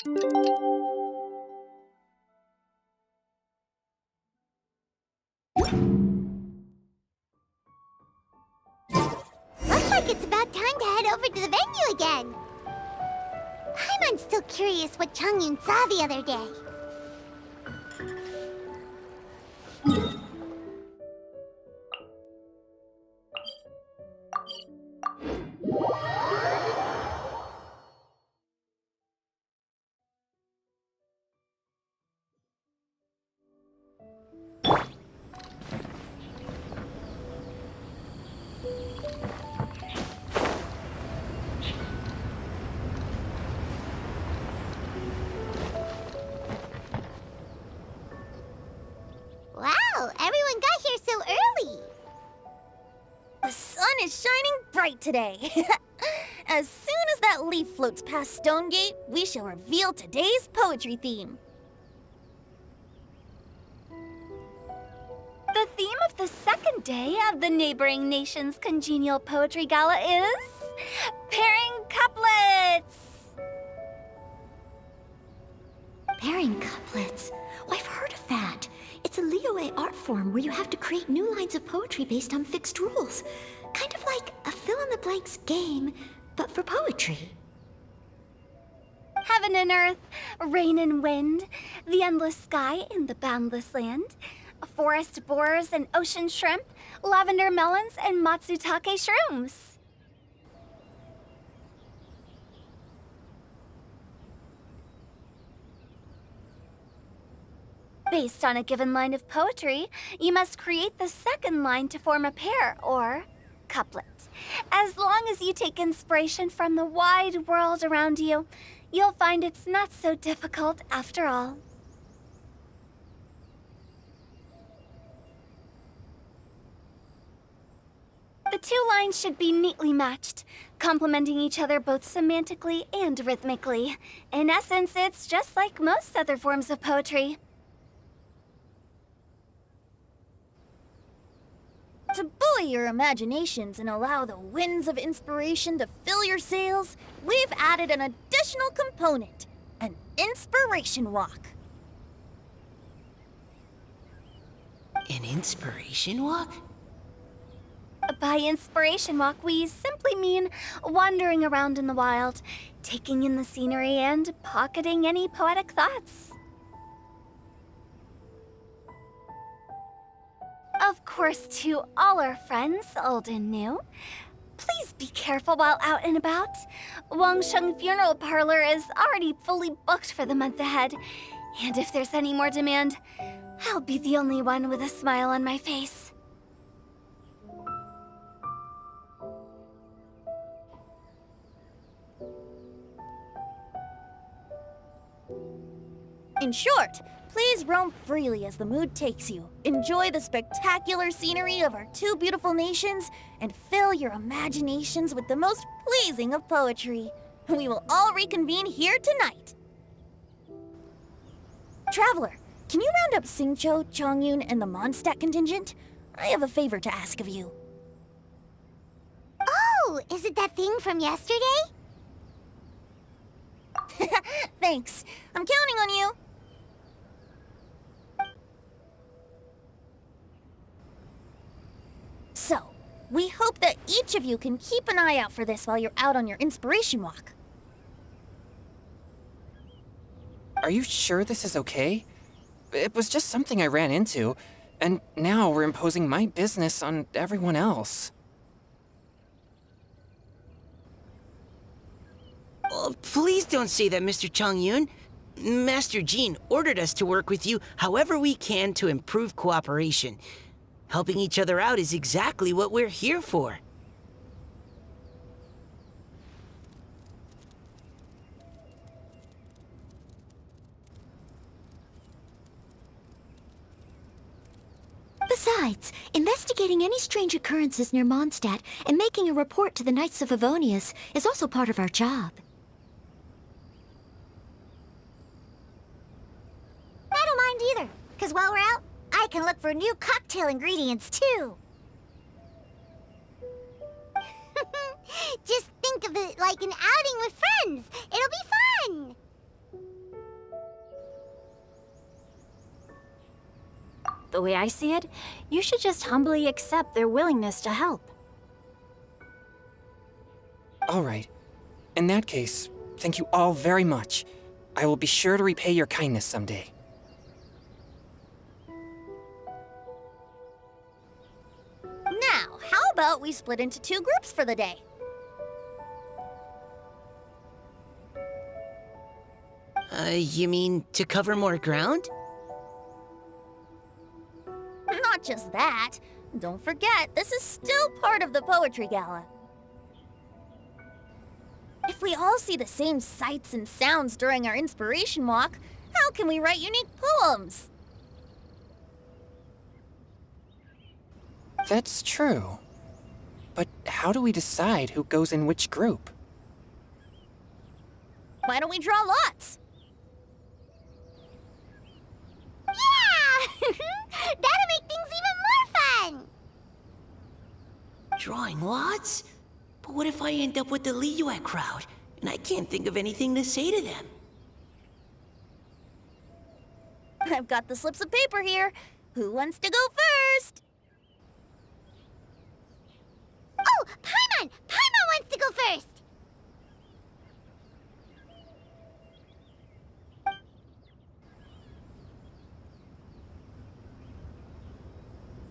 Looks like it's about time to head over to the venue again. I'm still curious what Changyun saw the other day. Wow, everyone got here so early. The sun is shining bright today. As soon as that leaf floats past Stonegate, we shall reveal today's poetry theme. The theme of the second day of the neighboring nation's congenial poetry gala is pairing couplets. Pairing couplets? Oh, I've heard of that. It's a Liyue art form where you have to create new lines of poetry based on fixed rules. Kind of like a fill-in-the-blanks game, but for poetry. Heaven and earth, rain and wind, the endless sky and the boundless land, forest boars and ocean shrimp, lavender melons and matsutake shrooms. Based on a given line of poetry, you must create the second line to form a pair, or couplet. As long as you take inspiration from the wide world around you, you'll find it's not so difficult after all. The two lines should be neatly matched, complementing each other both semantically and rhythmically. In essence, it's just like most other forms of poetry. To buoy your imaginations and allow the winds of inspiration to fill your sails, we've added an additional component, an inspiration walk. An inspiration walk? By inspiration walk, we simply mean wandering around in the wild, taking in the scenery and pocketing any poetic thoughts. Of course, to all our friends, old and new, please be careful while out and about. Wangsheng Funeral Parlor is already fully booked for the month ahead, and if there's any more demand, I'll be the only one with a smile on my face. In short, please roam freely as the mood takes you. Enjoy the spectacular scenery of our two beautiful nations, and fill your imaginations with the most pleasing of poetry. We will all reconvene here tonight. Traveler, can you round up Xingqiu, Changyun, and the Mondstadt contingent? I have a favor to ask of you. Oh, is it that thing from yesterday? Thanks. I'm counting on you. So, we hope that each of you can keep an eye out for this while you're out on your inspiration walk. Are you sure this is okay? It was just something I ran into, and now we're imposing my business on everyone else. Oh, please don't say that, Mr. Changyun. Master Jean ordered us to work with you however we can to improve cooperation. Helping each other out is exactly what we're here for. Besides, investigating any strange occurrences near Mondstadt and making a report to the Knights of Favonius is also part of our job. I don't mind either, because while we're out, I can look for new cocktail ingredients, too. Just think of it like an outing with friends. It'll be fun. The way I see it, you should just humbly accept their willingness to help. All right. In that case, thank you all very much. I will be sure to repay your kindness someday. Now, how about we split into 2 groups for the day? You mean to cover more ground? Not just that. Don't forget, this is still part of the Poetry Gala. If we all see the same sights and sounds during our inspiration walk, how can we write unique poems? That's true. But how do we decide who goes in which group? Why don't we draw lots? Yeah! That'll make things even more fun! Drawing lots? But what if I end up with the liyue crowd, and I can't think of anything to say to them? I've got the slips of paper here. Who wants to go first? Oh, Paimon! Paimon wants to go first!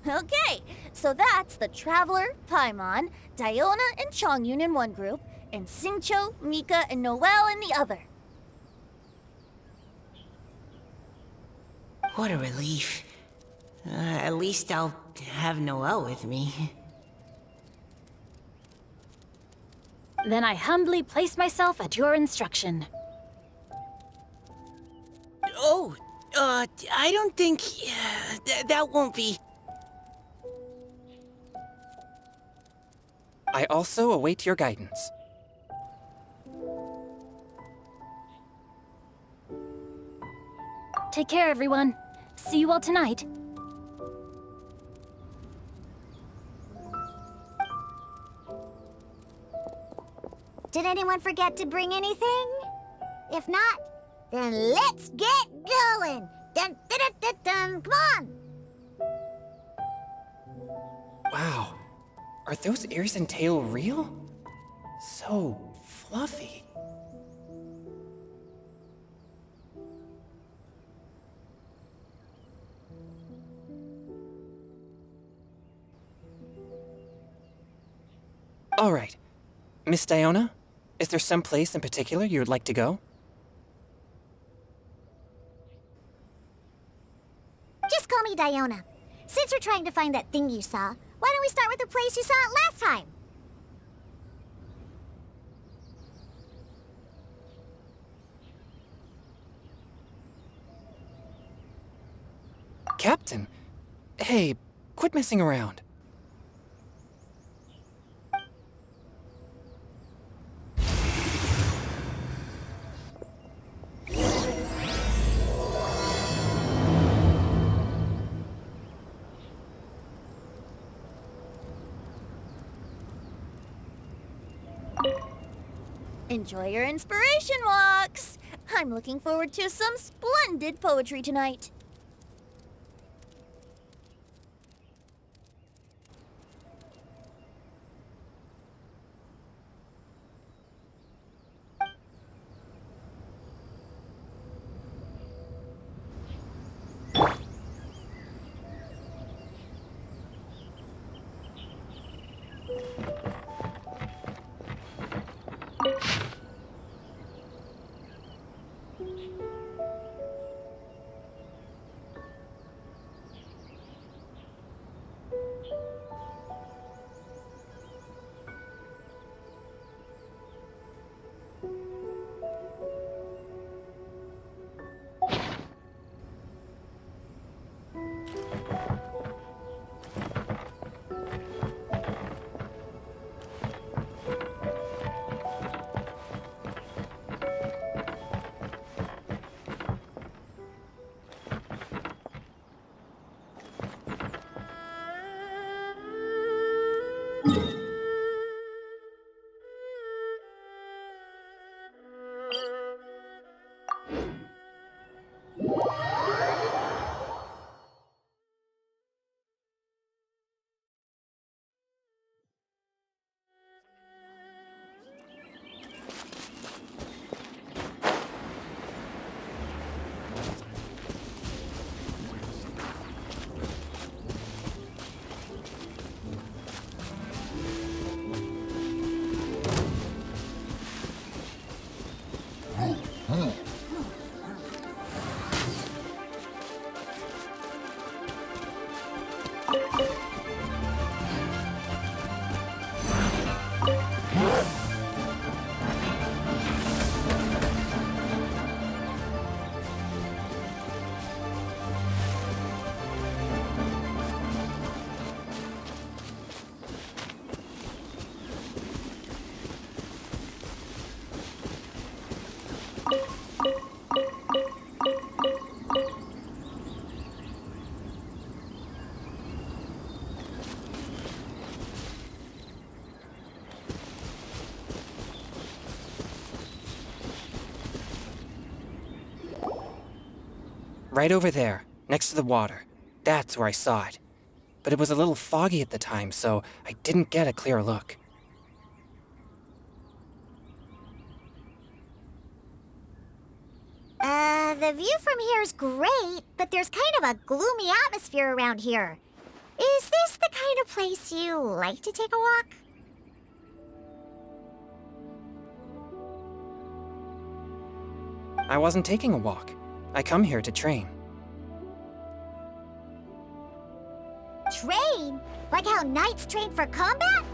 Okay, so that's the Traveler, Paimon, Diona, and Chongyun in one group, and Xingqiu, Mika, and Noelle in the other. What a relief. At least I'll have Noelle with me. Then I humbly place myself at your instruction. Oh, I don't think... that won't be... I also await your guidance. Take care, everyone. See you all tonight. Did anyone forget to bring anything? If not, then let's get going! Dun, dun, dun, dun, dun. Come on! Wow. Are those ears and tail real? So fluffy. All right. Miss Diona, is there some place in particular you would like to go? Just call me Diona. Since we're trying to find that thing you saw, why don't we start with the place you saw it last time? Captain! Hey, quit messing around. Enjoy your inspiration walks! I'm looking forward to some splendid poetry tonight. Right over there, next to the water. That's where I saw it. But it was a little foggy at the time, so I didn't get a clear look. The view from here is great, but there's kind of a gloomy atmosphere around here. Is this the kind of place you like to take a walk? I wasn't taking a walk. I come here to train. Train? Like how knights train for combat?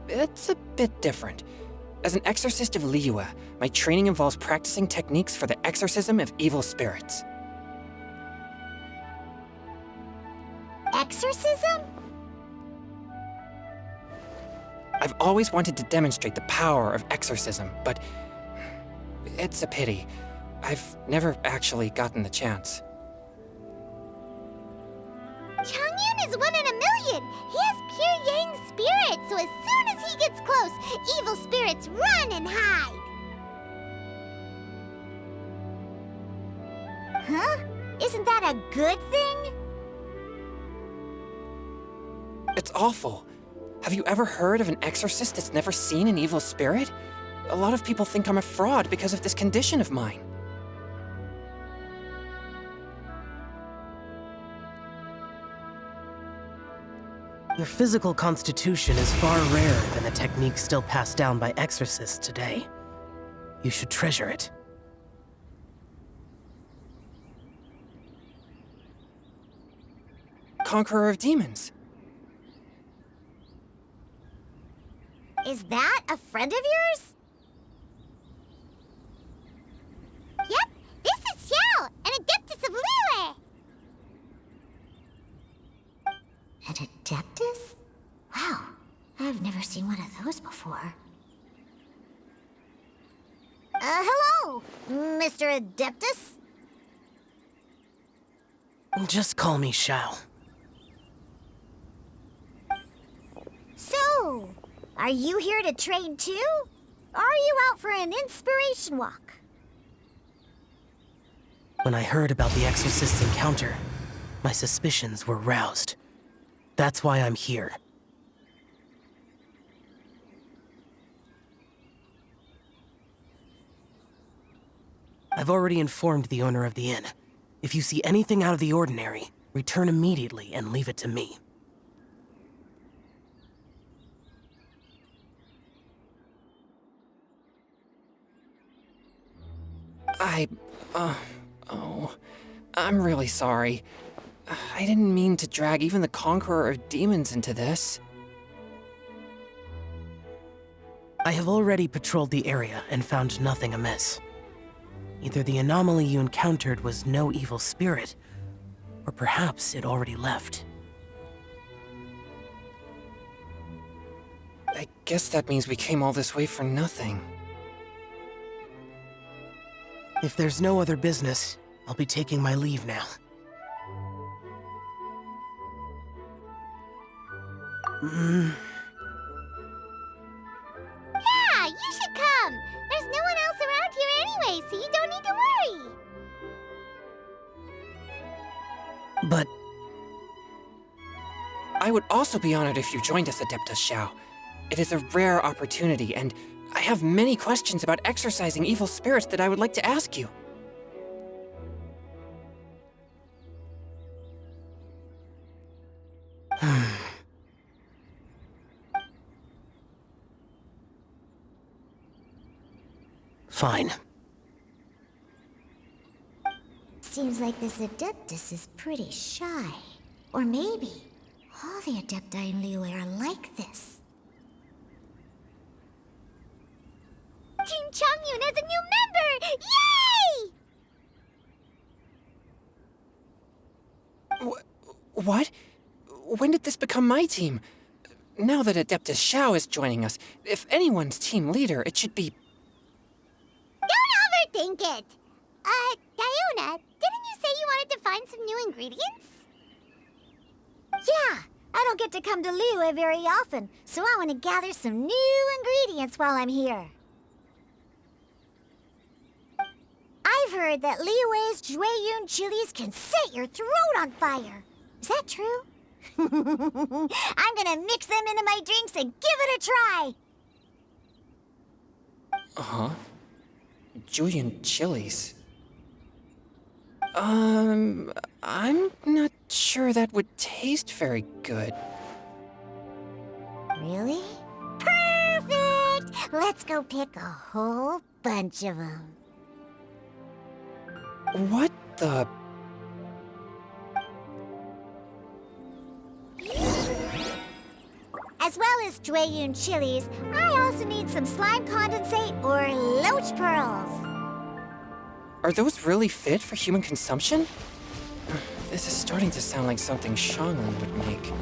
It's a bit different. As an exorcist of Liyue, my training involves practicing techniques for the exorcism of evil spirits. Exorcism? I've always wanted to demonstrate the power of exorcism, but it's a pity. I've never actually gotten the chance. Changyun is 1 in a million. He has pure yang spirit, so as soon as he gets close, evil spirits run and hide. Huh? Isn't that a good thing? It's awful. Have you ever heard of an exorcist that's never seen an evil spirit? A lot of people think I'm a fraud because of this condition of mine. Your physical constitution is far rarer than the technique still passed down by exorcists today. You should treasure it. Conqueror of demons. Is that a friend of yours? Yep, this is Xiao, an adeptus of Liyue. An adeptus? Wow, I've never seen one of those before. Hello, Mr. Adeptus? Just call me Xiao. So, are you here to train too? Or are you out for an inspiration walk? When I heard about the exorcist's encounter, my suspicions were roused. That's why I'm here. I've already informed the owner of the inn. If you see anything out of the ordinary, return immediately and leave it to me. I'm really sorry. I didn't mean to drag even the Conqueror of Demons into this. I have already patrolled the area and found nothing amiss. Either the anomaly you encountered was no evil spirit, or perhaps it already left. I guess that means we came all this way for nothing. If there's no other business, I'll be taking my leave now. Yeah, you should come. There's no one else around here anyway, so you don't need to worry. But I would also be honored if you joined us, Adeptus Xiao. It is a rare opportunity, and I have many questions about exorcising evil spirits that I would like to ask you. fine. Seems like this Adeptus is pretty shy. Or maybe all the Adepti in Liyue are like this. Team Changyun has a new member! Yay! What? When did this become my team? Now that Adeptus Xiao is joining us, if anyone's team leader, it should be... Don't overthink it! Diona, didn't you say you wanted to find some new ingredients? Yeah, I don't get to come to Liyue very often, so I want to gather some new ingredients while I'm here. I've I've heard that Liyue's Jueyun chilies can set your throat on fire. Is that true? I'm gonna mix them into my drinks and give it a try. Uh-huh. Julian chilies. I'm not sure that would taste very good. Really? Perfect! Let's go pick a whole bunch of them. What the... As well as Jueyun chilies, I also need some slime condensate or loach pearls. Are those really fit for human consumption? This is starting to sound like something Xianglin would make.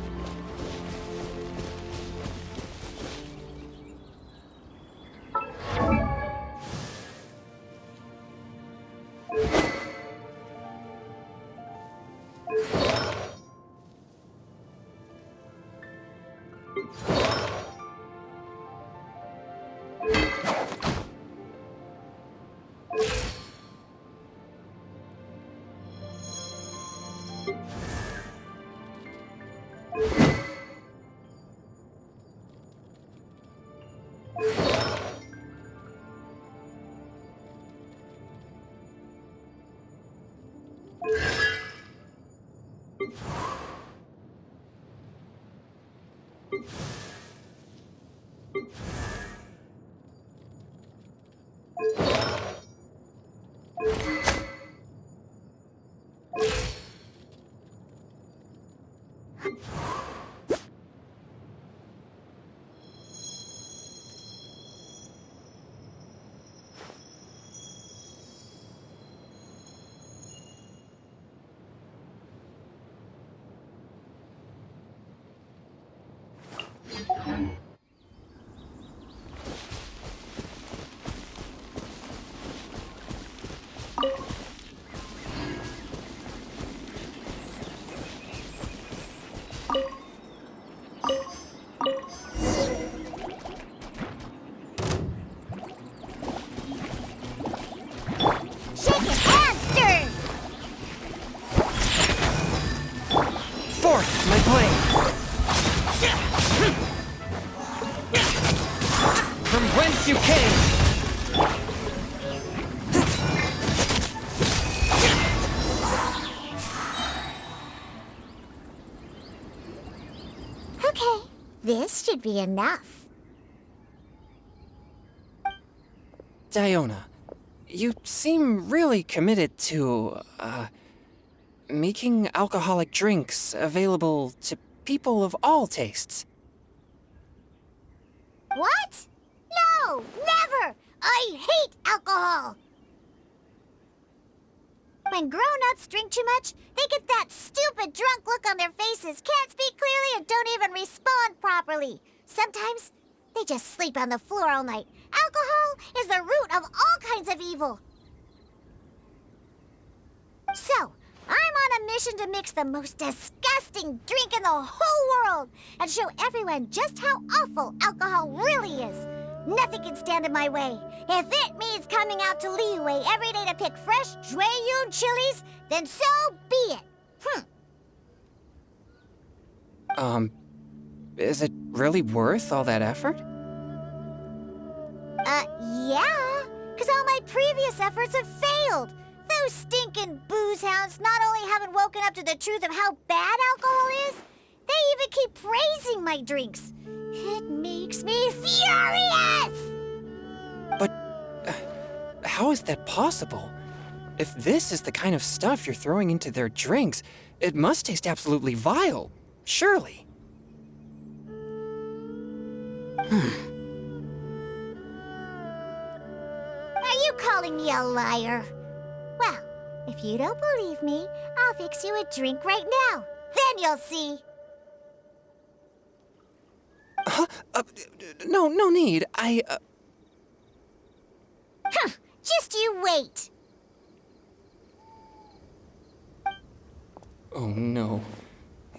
Shake it and stir! Forth, my blade! From whence you came! Okay, this should be enough. Diona, you seem really committed to, making alcoholic drinks available to people of all tastes. What? No, never! I hate alcohol! When grown-ups drink too much, they get that stupid drunk look on their faces, can't speak clearly, and don't even respond properly. Sometimes, they just sleep on the floor all night. Alcohol is the root of all kinds of evil. So, I'm on a mission to mix the most disgusting drink in the whole world and show everyone just how awful alcohol really is. Nothing can stand in my way. If it means coming out to Liyue every day to pick fresh Jueyun chilies, then so be it. Is it really worth all that effort? Yeah, because all my previous efforts have failed. Those stinking booze hounds not only haven't woken up to the truth of how bad alcohol is, they even keep praising my drinks. It makes me furious! But how is that possible? If this is the kind of stuff you're throwing into their drinks, it must taste absolutely vile, surely. Are you calling me a liar? Well, if you don't believe me, I'll fix you a drink right now. Then you'll see. No need. Just you wait. Oh no.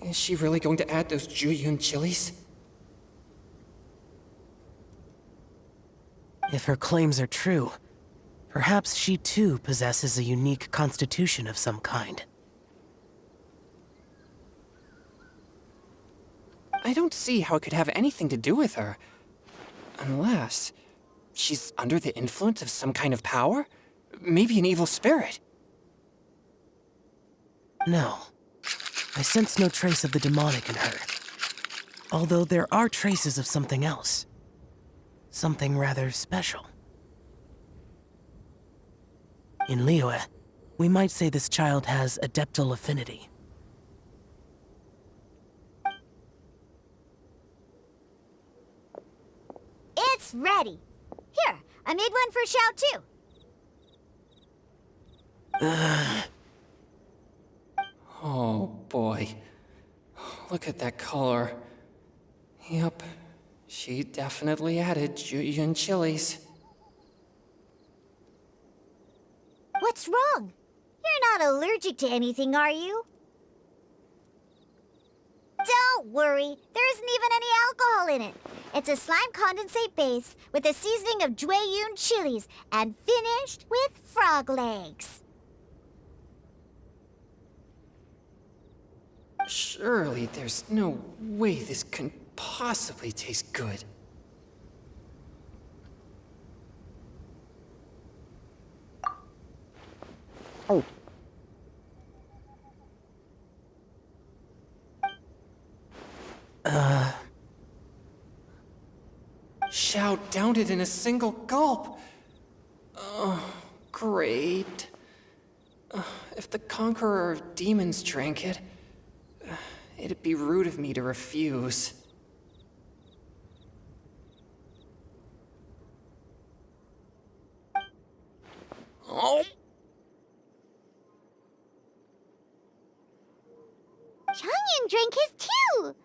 Is she really going to add those Jueyun chilies? If her claims are true, Perhaps she too possesses a unique constitution of some kind. I don't see how it could have anything to do with her. Unless she's under the influence of some kind of power? Maybe an evil spirit. No. I sense no trace of the demonic in her. Although there are traces of something else. Something rather special. In Liyue, we might say this child has adeptal affinity. It's ready. Here, I made one for Xiao too. Oh boy. Look at that color. Yep. She definitely added Julian chilies. What's wrong? You're not allergic to anything, are you? Don't worry, there isn't even any alcohol in it. It's a slime condensate base with a seasoning of Jueyun chilies and finished with frog legs. Surely there's no way this can possibly taste good. Xiao downed it in a single gulp. Oh, great. If the Conqueror of Demons drank it, it'd be rude of me to refuse. Oh! Chongyun drank his too!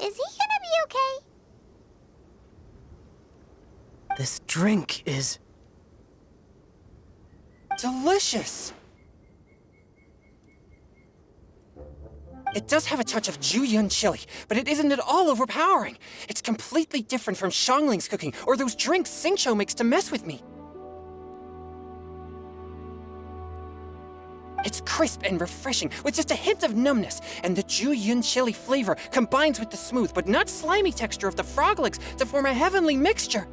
Is he gonna be okay? This drink is... delicious! It does have a touch of Jueyun chili, but it isn't at all overpowering. It's completely different from Xiangling's cooking or those drinks Xingqiu makes to mess with me. It's crisp and refreshing, with just a hint of numbness, and the Jueyun chili flavor combines with the smooth but not slimy texture of the frog legs to form a heavenly mixture.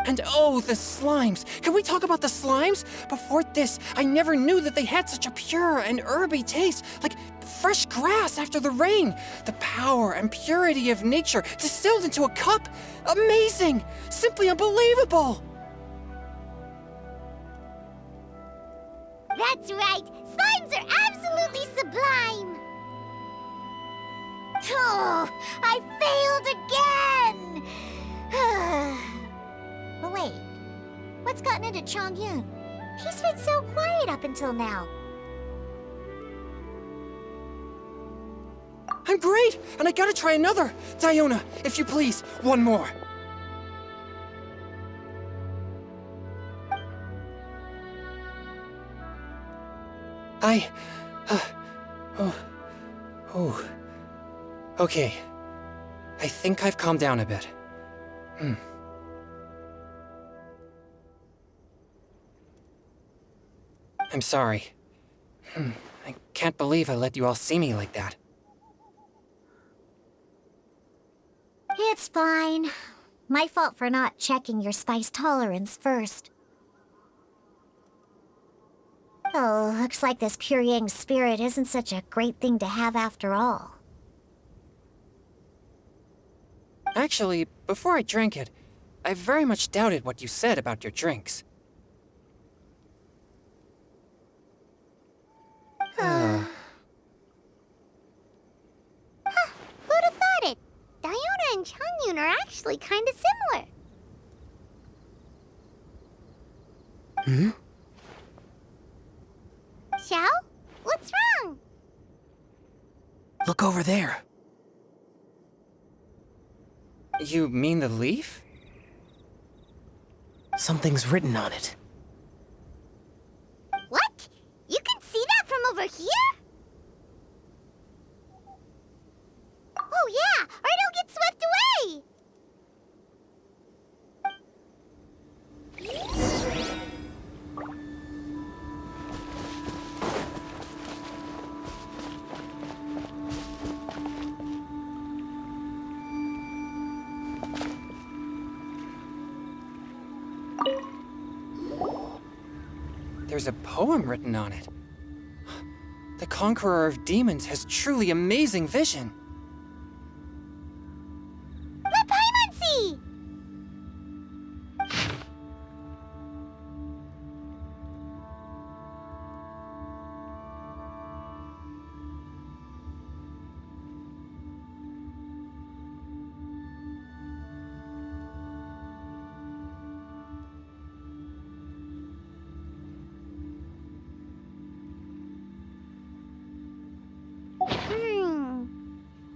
And oh, the slimes! Can we talk about the slimes? Before this, I never knew that they had such a pure and herby taste, like fresh grass after the rain. The power and purity of nature distilled into a cup. Amazing! Simply unbelievable! That's right! Slimes are absolutely sublime! Oh, I failed again! But wait, what's gotten into Chongyun? He's been so quiet up until now. I'm great! And I gotta try another! Diona, if you please, one more. Okay. I think I've calmed down a bit. I'm sorry. I can't believe I let you all see me like that. It's fine. My fault for not checking your spice tolerance first. Oh, looks like this pure yang spirit isn't such a great thing to have after all. Actually, before I drank it, I very much doubted what you said about your drinks. Who'd have thought it? Diona and Chongyun are actually kind of similar. Xiao? What's wrong? Look over there. You mean the leaf? Something's written on it. What? You can see that from over here? Oh yeah, or it'll get swept away! there's a poem written on it. The conqueror of demons has truly amazing vision. Let Paimon see!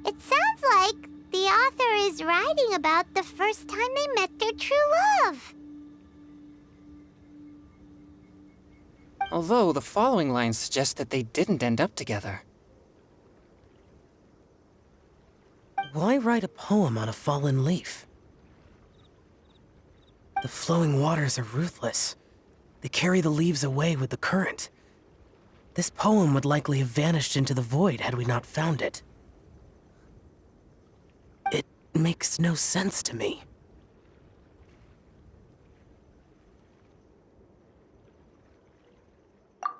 It sounds like the author is writing about the first time they met their true love. Although the following lines suggest that they didn't end up together. Why write a poem on a fallen leaf? The flowing waters are ruthless. They carry the leaves away with the current. This poem would likely have vanished into the void had we not found it. It makes no sense to me.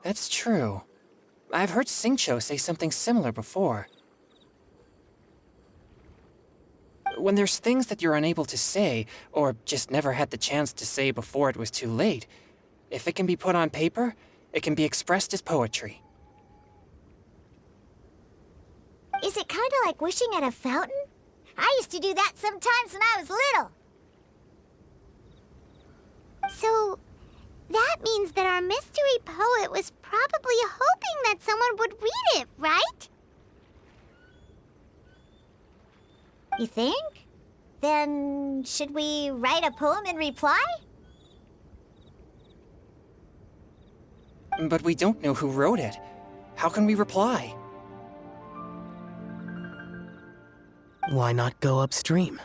That's true. I've heard Singcho say something similar before. When there's things that you're unable to say, or just never had the chance to say before it was too late, if it can be put on paper, it can be expressed as poetry. Is it kind of like wishing at a fountain? I used to do that sometimes when I was little. So, that means that our mystery poet was probably hoping that someone would read it, right? You think? Then, should we write a poem in reply? But we don't know who wrote it. How can we reply? Why not go upstream?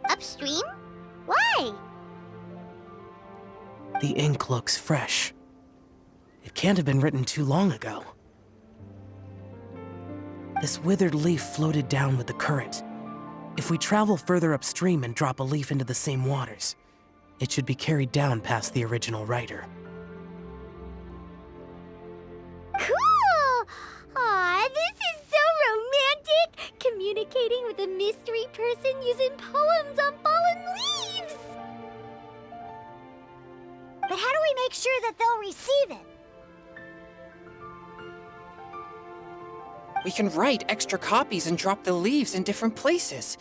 Upstream? Why? The ink looks fresh. It can't have been written too long ago. This withered leaf floated down with the current. If we travel further upstream and drop a leaf into the same waters, it should be carried down past the original writer. Cool! Aw, this is so romantic! Communicating with a mystery person using poems on fallen leaves! But how do we make sure that they'll receive it? We can write extra copies and drop the leaves in different places.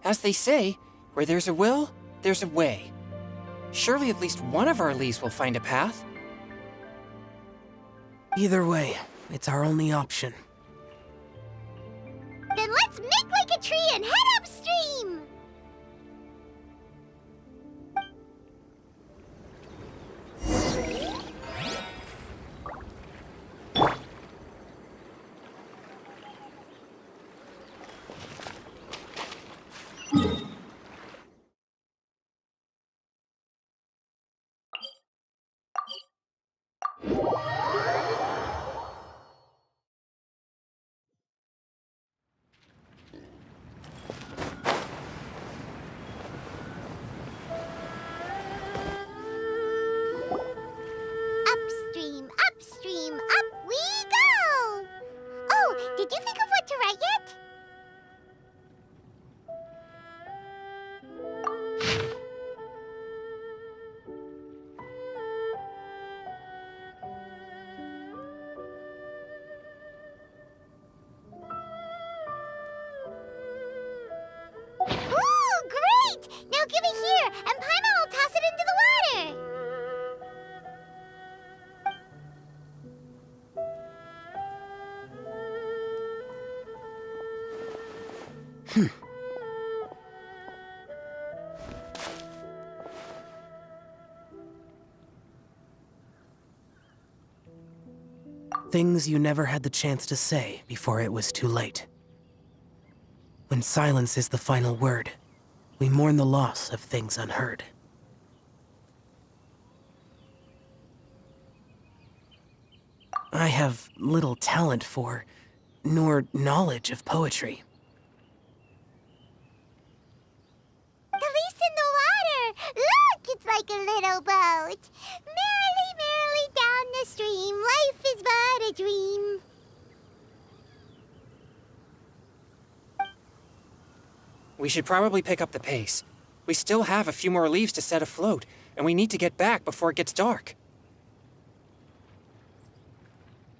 As they say, where there's a will, there's a way. Surely at least one of our leaves will find a path. Either way, it's our only option. Then let's make like a tree and head upstream! Upstream, upstream, up we go! Oh, did you think of what to write yet? Ooh, great! Now give it here, and Paimon will toss it into the water! Things you never had the chance to say before it was too late. When silence is the final word, we mourn the loss of things unheard. I have little talent for, nor knowledge of poetry. The leaf's in the water! Look, it's like a little boat! Merrily stream, life is but a dream. We should probably pick up the pace. We still have a few more leaves to set afloat, and we need to get back before it gets dark.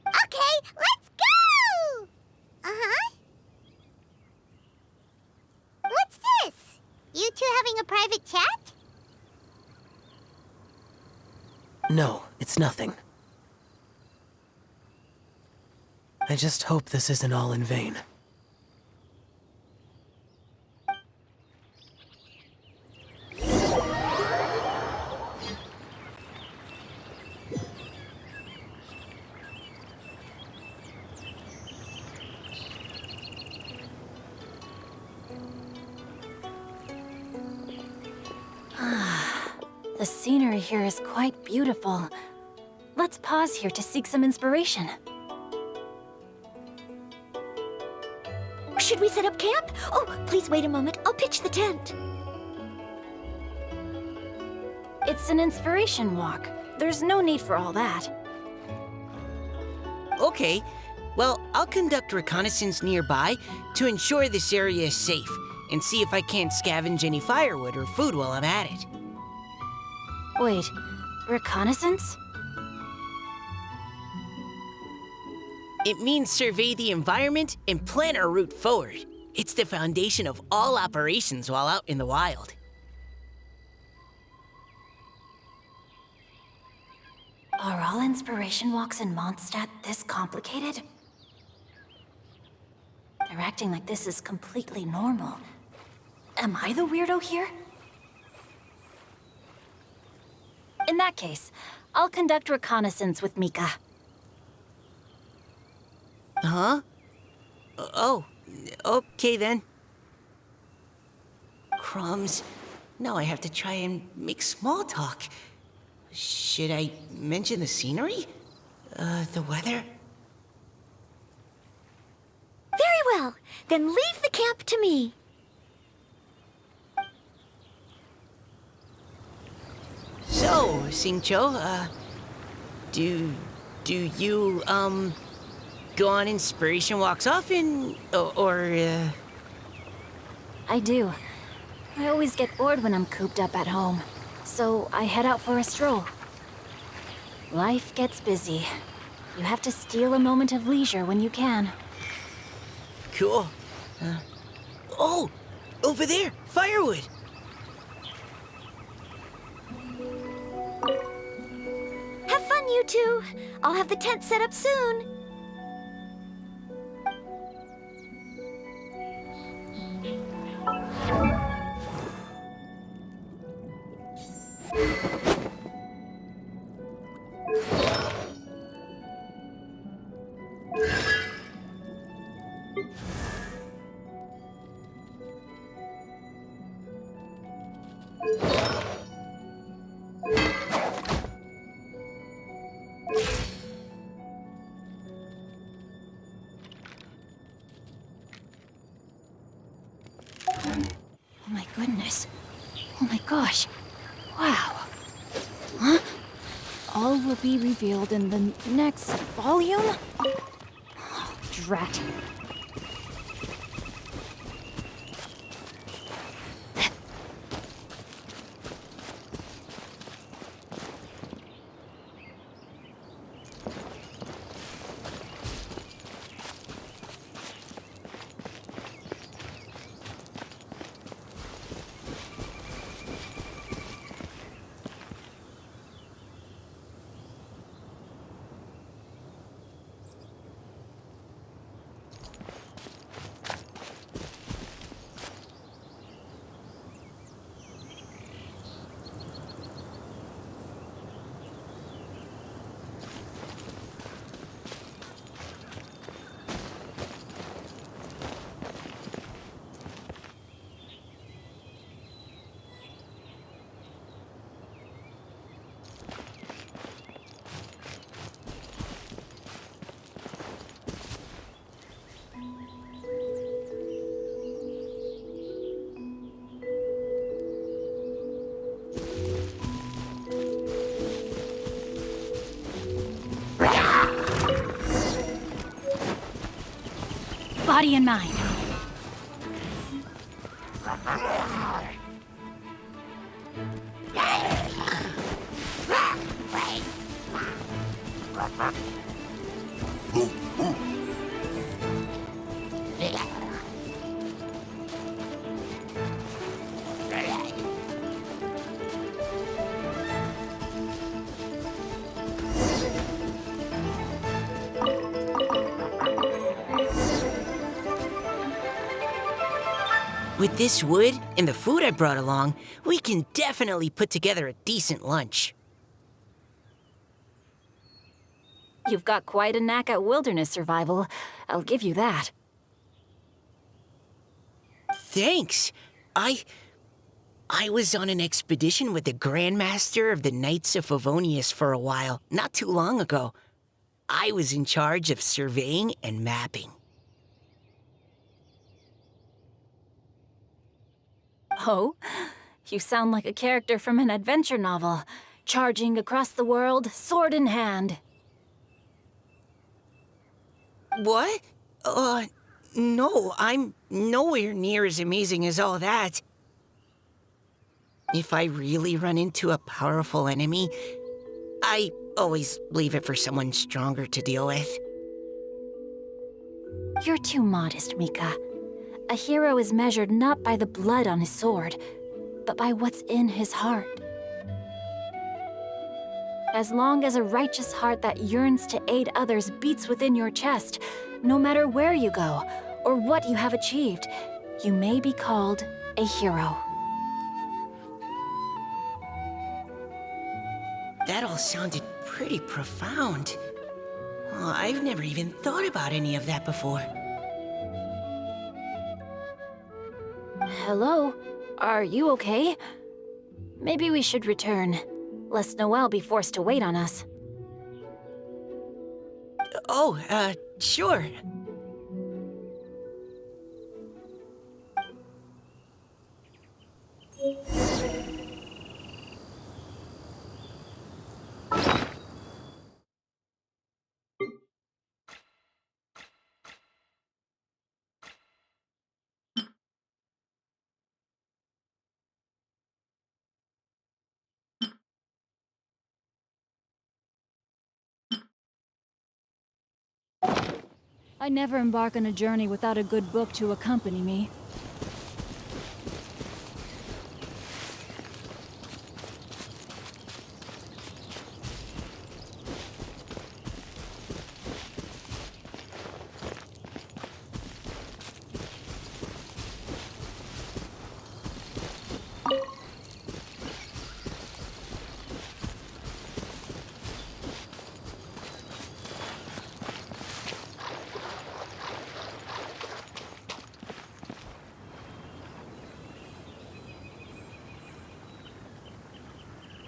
Okay, let's go! Uh-huh. What's this? You two having a private chat? No, it's nothing. I just hope this isn't all in vain. The scenery here is quite beautiful. Let's pause here to seek some inspiration. Should we set up camp? Oh, please wait a moment. I'll pitch the tent. It's an inspiration walk. There's no need for all that. Okay, well, I'll conduct reconnaissance nearby to ensure this area is safe and see if I can't scavenge any firewood or food while I'm at it. Wait, reconnaissance? It means survey the environment and plan our route forward. It's the foundation of all operations while out in the wild. Are all inspiration walks in Mondstadt this complicated? They're acting like this is completely normal. Am I the weirdo here? In that case, I'll conduct reconnaissance with Mika. Huh? Oh, okay then. Crumbs. Now I have to try and make small talk. Should I mention the scenery? The weather? Very well. Then leave the camp to me. So, Singcho, do you, go on inspiration walks often, or? I do. I always get bored when I'm cooped up at home, so I head out for a stroll. Life gets busy. You have to steal a moment of leisure when you can. Cool. Oh, over there, firewood. Have fun, you two. I'll have the tent set up soon. Oh my goodness. Oh my gosh. Wow. Huh? All will be revealed in the next volume? Oh, drat. body and mind. With this wood and the food I brought along, we can definitely put together a decent lunch. You've got quite a knack at wilderness survival. I'll give you that. Thanks. I was on an expedition with the Grandmaster of the Knights of Favonius for a while, not too long ago. I was in charge of surveying and mapping. Oh? You sound like a character from an adventure novel, charging across the world, sword in hand. What? No, I'm nowhere near as amazing as all that. If I really run into a powerful enemy, I always leave it for someone stronger to deal with. You're too modest, Mika. A hero is measured not by the blood on his sword, but by what's in his heart. As long as a righteous heart that yearns to aid others beats within your chest, no matter where you go or what you have achieved, you may be called a hero. That all sounded pretty profound. Well, I've never even thought about any of that before. Hello? Are you okay? Maybe we should return, lest Noelle be forced to wait on us. Oh, sure. I never embark on a journey without a good book to accompany me.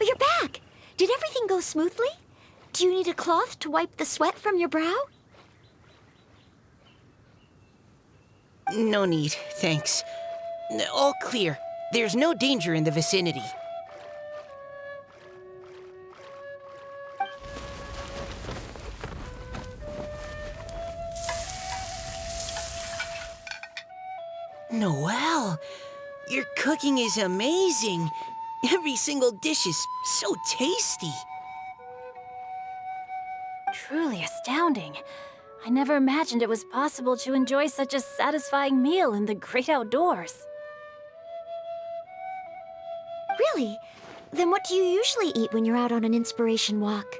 You're back! Did everything go smoothly? Do you need a cloth to wipe the sweat from your brow? No need, thanks. All clear. There's no danger in the vicinity. Noelle, your cooking is amazing. Every single dish is so tasty. Truly astounding. I never imagined it was possible to enjoy such a satisfying meal in the great outdoors. Really? Then what do you usually eat when you're out on an inspiration walk?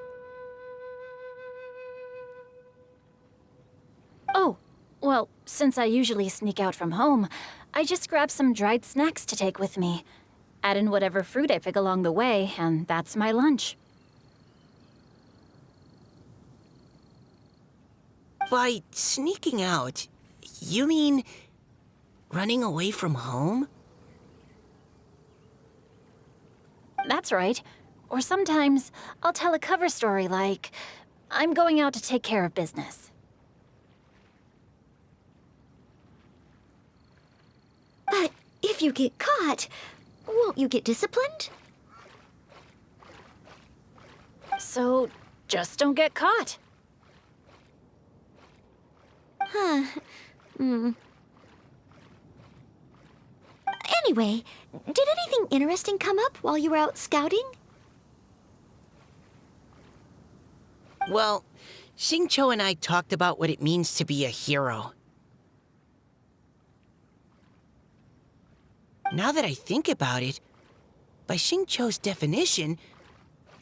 Oh, well, since I usually sneak out from home, I just grab some dried snacks to take with me. Add in whatever fruit I pick along the way, and that's my lunch. By sneaking out, you mean running away from home? That's right. Or sometimes I'll tell a cover story like, I'm going out to take care of business. But if you get caught, won't you get disciplined? So, just don't get caught. Huh. Anyway, did anything interesting come up while you were out scouting? Well, Xingqiu and I talked about what it means to be a hero. Now that I think about it, by Xingqiu's definition,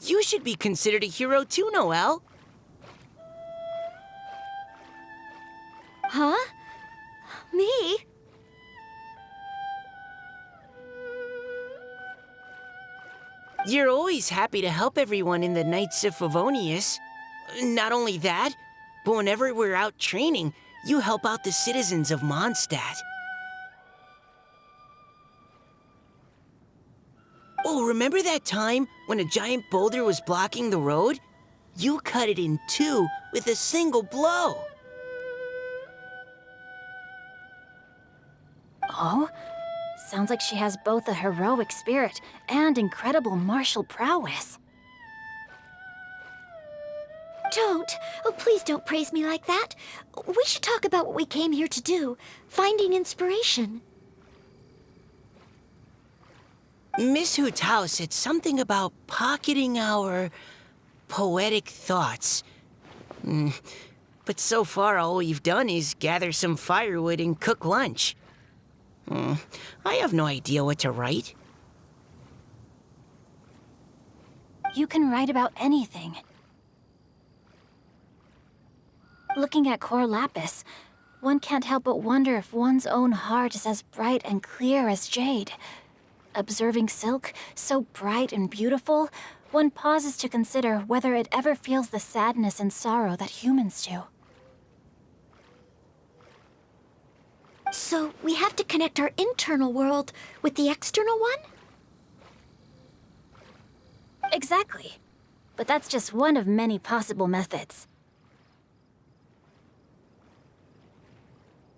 you should be considered a hero too, Noelle. Huh? Me? You're always happy to help everyone in the Knights of Favonius. Not only that, but whenever we're out training, you help out the citizens of Mondstadt. Oh, remember that time when a giant boulder was blocking the road? You cut it in two with a single blow. Oh? Sounds like she has both a heroic spirit and incredible martial prowess. Don't. Oh, please don't praise me like that. We should talk about what we came here to do. Finding inspiration. Miss Hu Tao said something about pocketing our poetic thoughts. But so far, all we've done is gather some firewood and cook lunch. I have no idea what to write. You can write about anything. Looking at Core Lapis, one can't help but wonder if one's own heart is as bright and clear as jade. Observing silk, so bright and beautiful, one pauses to consider whether it ever feels the sadness and sorrow that humans do. So we have to connect our internal world with the external one? Exactly. But that's just one of many possible methods.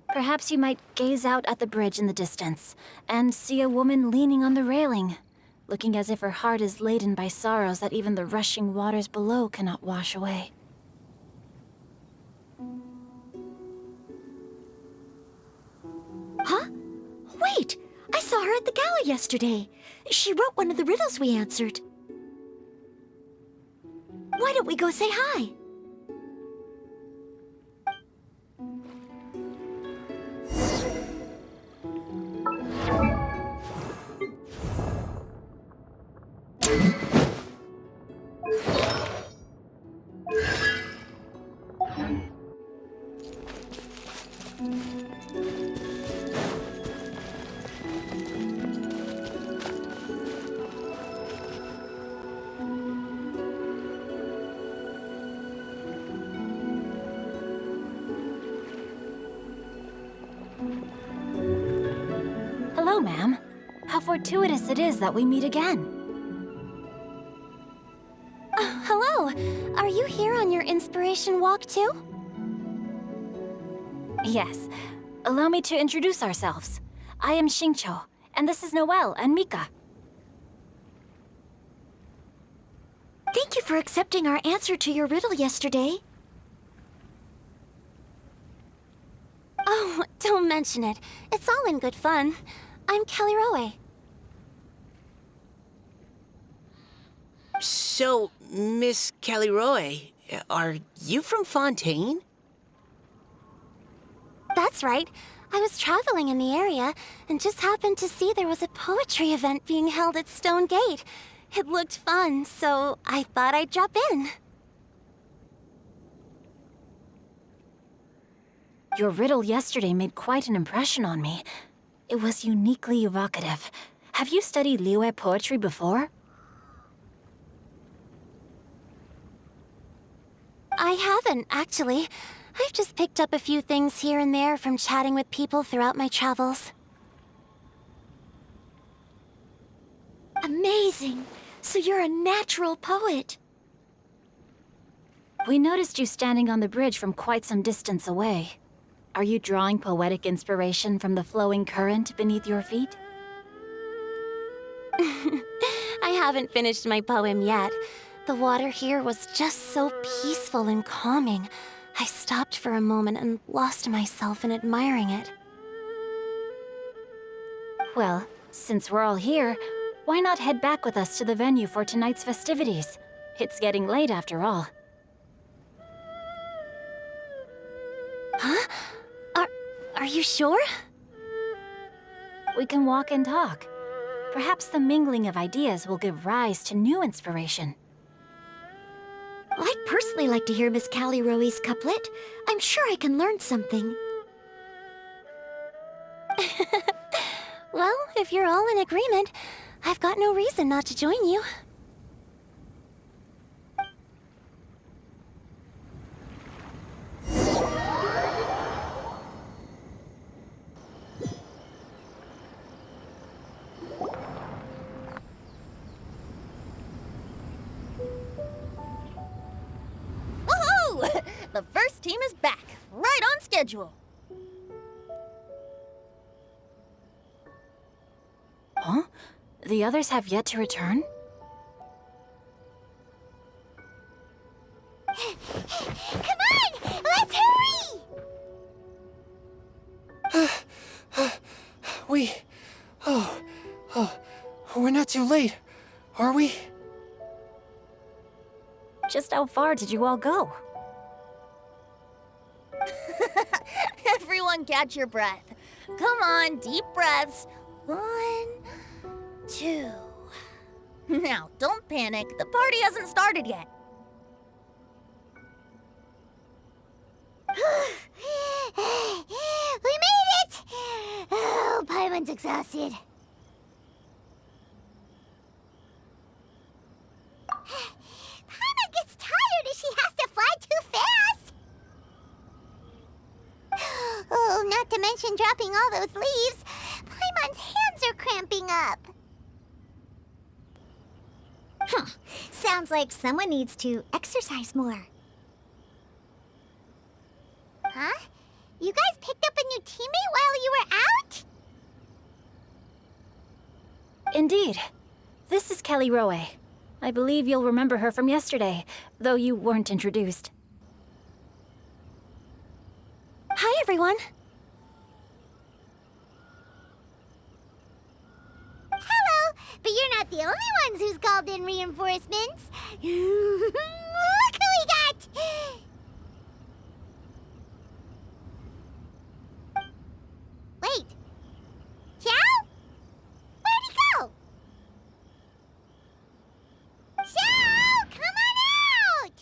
Perhaps you might gaze out at the bridge in the distance and see a woman leaning on the railing, looking as if her heart is laden by sorrows that even the rushing waters below cannot wash away. Huh? Wait! I saw her at the gala yesterday. She wrote one of the riddles we answered. Why don't we go say hi? Hello, ma'am. How fortuitous it is that we meet again. Hello. Are you here on your inspiration walk too? Yes. Allow me to introduce ourselves. I am Xingqiu, and this is Noelle and Mika. Thank you for accepting our answer to your riddle yesterday. Oh, don't mention it. It's all in good fun. I'm Kelly Rowe. So, Miss Caliroe, are you from Fontaine? That's right. I was traveling in the area and just happened to see there was a poetry event being held at Stone Gate. It looked fun, so I thought I'd drop in. Your riddle yesterday made quite an impression on me. It was uniquely evocative. Have you studied Liyue poetry before? I haven't, actually. I've just picked up a few things here and there from chatting with people throughout my travels. Amazing! So you're a natural poet. We noticed you standing on the bridge from quite some distance away. Are you drawing poetic inspiration from the flowing current beneath your feet? I haven't finished my poem yet. The water here was just so peaceful and calming. I stopped for a moment and lost myself in admiring it. Well, since we're all here, why not head back with us to the venue for tonight's festivities? It's getting late after all. Huh? Are you sure? We can walk and talk. Perhaps the mingling of ideas will give rise to new inspiration. I'd personally like to hear Miss Callie Rowe's couplet. I'm sure I can learn something. Well, if you're all in agreement, I've got no reason not to join you. Woohoo! The first team is back, right on schedule. Huh? The others have yet to return? Come on! Let's hurry! We're not too late, are we? Just how far did you all go? Everyone catch your breath. Come on, deep breaths. 1, 2. Now, don't panic. The party hasn't started yet. We made it! Oh, Paimon's exhausted. Paimon gets tired if she has to fly too fast. Oh, not to mention dropping all those leaves. Paimon's hands are cramping up. Sounds like someone needs to exercise more. Huh? You guys picked up a new teammate while you were out? Indeed. This is Callie Rowe. I believe you'll remember her from yesterday, though you weren't introduced. Hi, everyone. Hello, but you're not the only ones who's called in reinforcements. Look who we got! Wait. Xiao? Where'd he go? Xiao, come on out!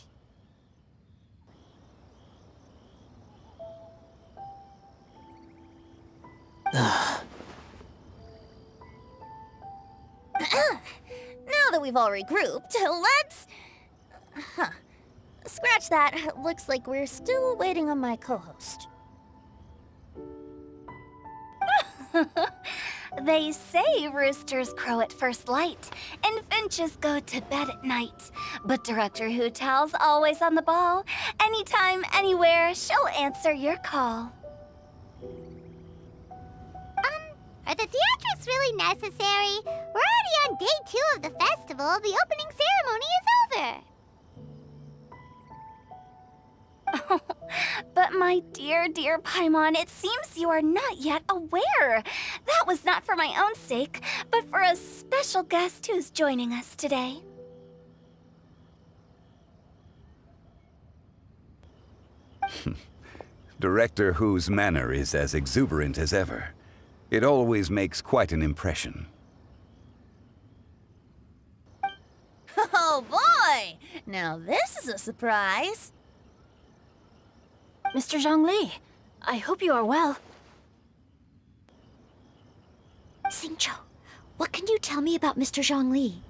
Now that we've all regrouped, let's... Scratch that. Looks like we're still waiting on my co-host. They say roosters crow at first light, and finches go to bed at night. But Director Hu Tao's always on the ball. Anytime, anywhere, she'll answer your call. Are the theatrics really necessary? We're already on day 2 of the festival. The opening ceremony is over. But my dear, dear Paimon, it seems you are not yet aware. That was not for my own sake, but for a special guest who's joining us today. Director Hu's manner is as exuberant as ever. It always makes quite an impression. Oh boy! Now this is a surprise. Mr. Zhongli, I hope you are well. Xingqiu, what can you tell me about Mr. Zhongli?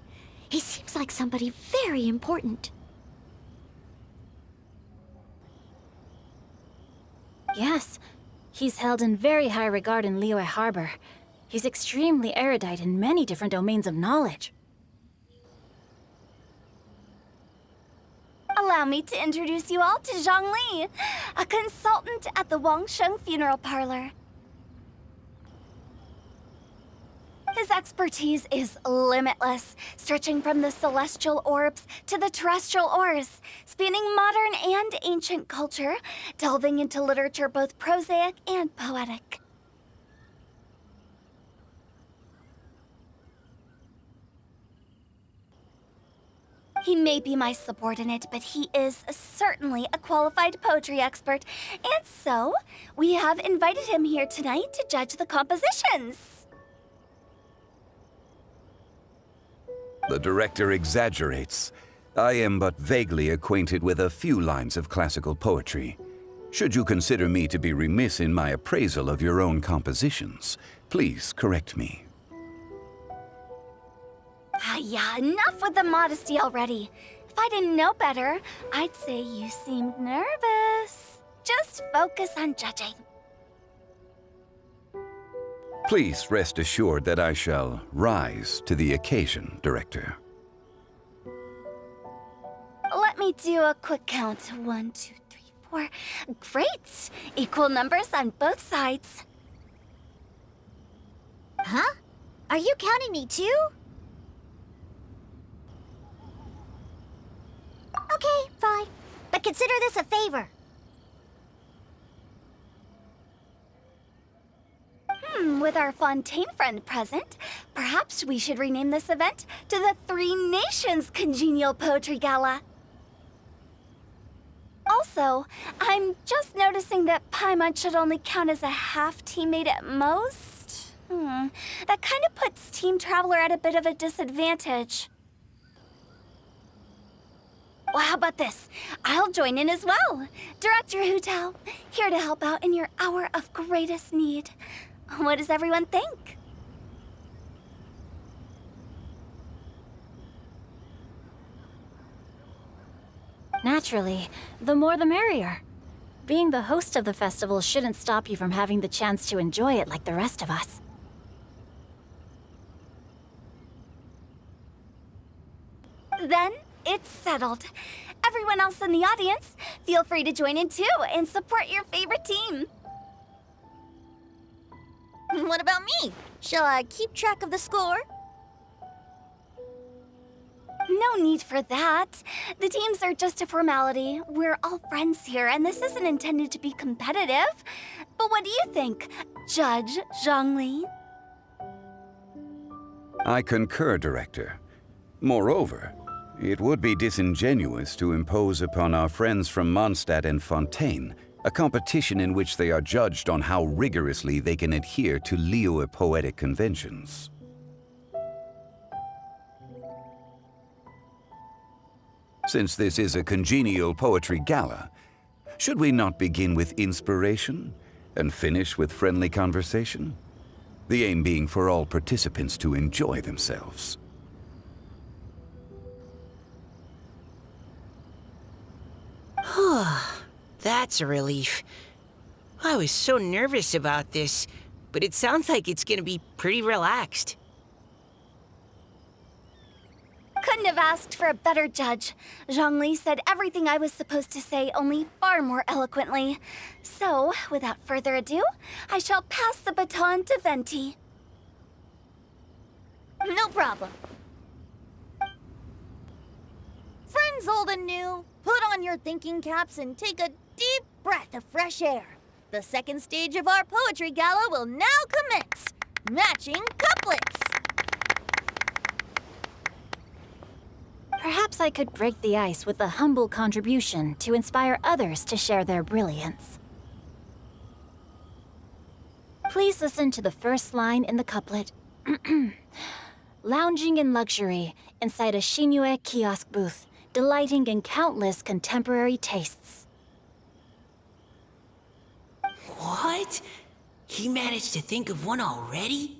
He seems like somebody very important. Yes, he's held in very high regard in Liyue Harbor. He's extremely erudite in many different domains of knowledge. Allow me to introduce you all to Zhongli, a consultant at the Wangsheng Funeral Parlor. His expertise is limitless, stretching from the celestial orbs to the terrestrial ores, spanning modern and ancient culture, delving into literature both prosaic and poetic. He may be my subordinate, but he is certainly a qualified poetry expert, and so we have invited him here tonight to judge the compositions. The director exaggerates. I am but vaguely acquainted with a few lines of classical poetry. Should you consider me to be remiss in my appraisal of your own compositions, please correct me. Yeah, enough with the modesty already. If I didn't know better, I'd say you seemed nervous. Just focus on judging. Please rest assured that I shall rise to the occasion, Director. Let me do a quick count. 1, 2, 3, 4. Great! Equal numbers on both sides. Huh? Are you counting me too? Okay, fine. But consider this a favor. With our Fontaine friend present, perhaps we should rename this event to the Three Nations Congenial Poetry Gala. Also, I'm just noticing that Paimon should only count as a half teammate at most. That kind of puts Team Traveler at a bit of a disadvantage. Well, how about this? I'll join in as well. Director Hutao, here to help out in your hour of greatest need. What does everyone think? Naturally, the more the merrier. Being the host of the festival shouldn't stop you from having the chance to enjoy it like the rest of us. Then it's settled. Everyone else in the audience, feel free to join in too and support your favorite team. What about me? Shall I keep track of the score? No need for that. The teams are just a formality. We're all friends here, and this isn't intended to be competitive. But what do you think, Judge Zhongli? I concur, Director. Moreover, it would be disingenuous to impose upon our friends from Mondstadt and Fontaine a competition in which they are judged on how rigorously they can adhere to Liyue poetic conventions. Since this is a congenial poetry gala, should we not begin with inspiration and finish with friendly conversation? The aim being for all participants to enjoy themselves. That's a relief. I was so nervous about this, but it sounds like it's gonna be pretty relaxed. Couldn't have asked for a better judge. Zhongli said everything I was supposed to say, only far more eloquently. So, without further ado, I shall pass the baton to Venti. No problem. Friends old and new, put on your thinking caps and take a deep breath of fresh air. The second stage of our poetry gala will now commence. Matching couplets. Perhaps I could break the ice with a humble contribution to inspire others to share their brilliance. Please listen to the first line in the couplet. Lounging in luxury inside a Shinue kiosk booth, delighting in countless contemporary tastes. What? He managed to think of one already?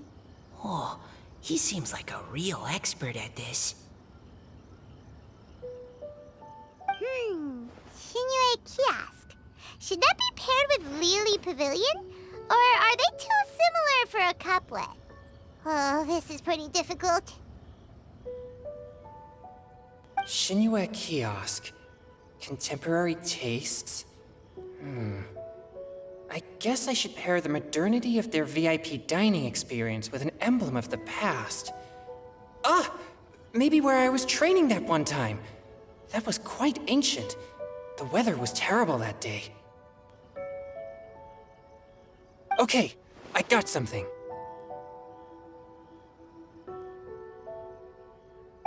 Oh, he seems like a real expert at this. Shinue Kiosk. Should that be paired with Lily Pavilion? Or are they too similar for a couplet? Oh, this is pretty difficult. Shinue Kiosk. Contemporary tastes? I guess I should pair the modernity of their VIP dining experience with an emblem of the past. Ah! Maybe where I was training that one time. That was quite ancient. The weather was terrible that day. Okay, I got something.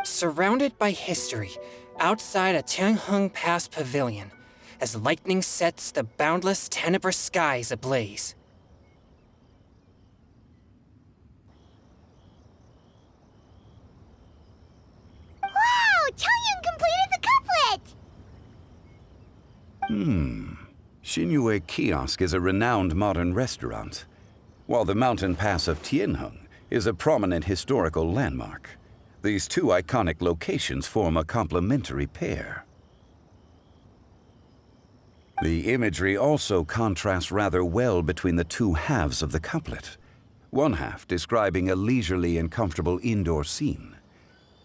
Surrounded by history, outside a Tianheng Pass pavilion, as lightning sets the boundless tenebrous skies ablaze. Wow! Chongyun completed the couplet! Xinyue Kiosk is a renowned modern restaurant, while the mountain pass of Tianheng is a prominent historical landmark. These two iconic locations form a complementary pair. The imagery also contrasts rather well between the two halves of the couplet. One half describing a leisurely and comfortable indoor scene,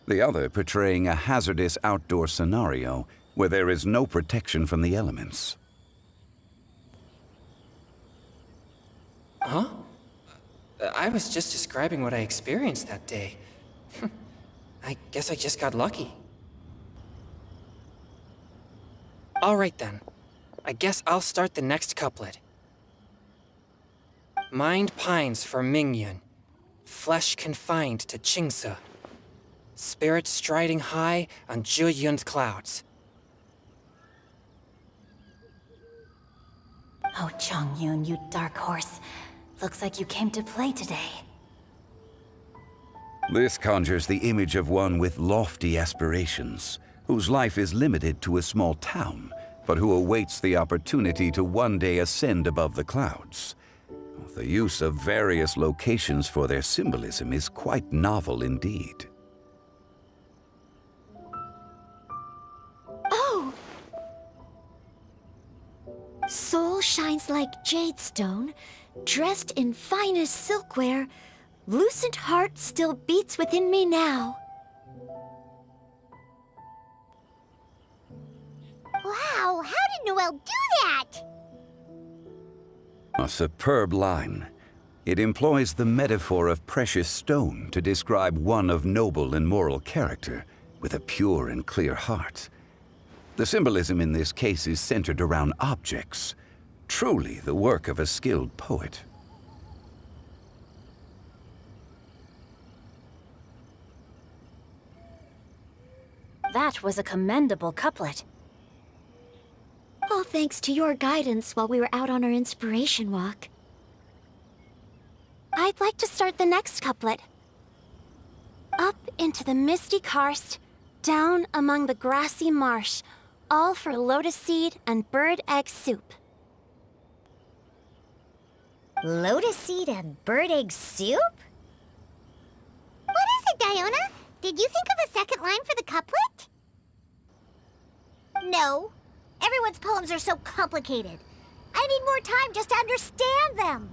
the other portraying a hazardous outdoor scenario where there is no protection from the elements. Huh? I was just describing what I experienced that day. I guess I just got lucky. All right then. I guess I'll start the next couplet. Mind pines for Mingyun, flesh confined to Qingse, spirit striding high on Zheyun's clouds. Oh, Chongyun, you dark horse. Looks like you came to play today. This conjures the image of one with lofty aspirations, whose life is limited to a small town, but who awaits the opportunity to one day ascend above the clouds. The use of various locations for their symbolism is quite novel indeed. Oh! Soul shines like jadestone, dressed in finest silkware. Lucent heart still beats within me now. Wow, how did Noelle do that? A superb line. It employs the metaphor of precious stone to describe one of noble and moral character, with a pure and clear heart. The symbolism in this case is centered around objects, truly the work of a skilled poet. That was a commendable couplet. All thanks to your guidance while we were out on our inspiration walk. I'd like to start the next couplet. Up into the misty karst, down among the grassy marsh, all for lotus seed and bird egg soup. Lotus seed and bird egg soup? What is it, Diona? Did you think of a second line for the couplet? No. Everyone's poems are so complicated. I need more time just to understand them.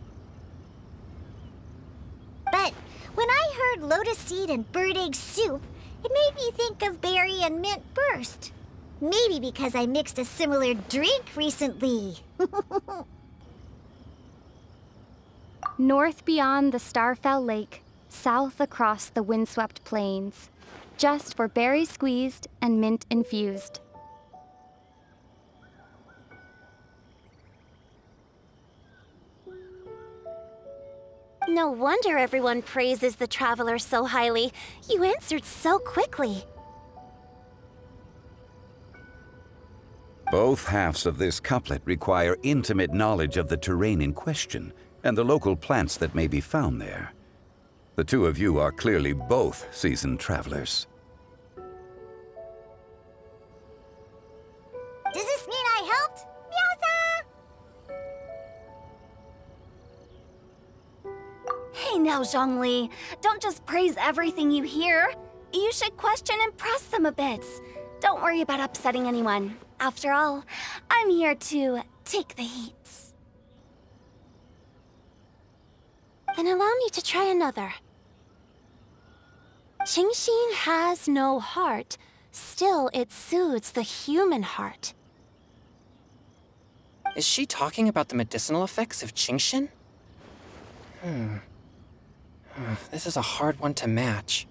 But when I heard lotus seed and bird egg soup, it made me think of berry and mint burst. Maybe because I mixed a similar drink recently. North beyond the Starfell Lake, south across the windswept plains, just for berry squeezed and mint infused. No wonder everyone praises the traveler so highly. You answered so quickly. Both halves of this couplet require intimate knowledge of the terrain in question and the local plants that may be found there. The two of you are clearly both seasoned travelers. Does this mean I helped? Meowza! Hey now, Zhongli. Don't just praise everything you hear. You should question and press them a bit. Don't worry about upsetting anyone. After all, I'm here to take the heat. Then allow me to try another. Qingxin has no heart, still it soothes the human heart. Is she talking about the medicinal effects of Qingshin? This is a hard one to match.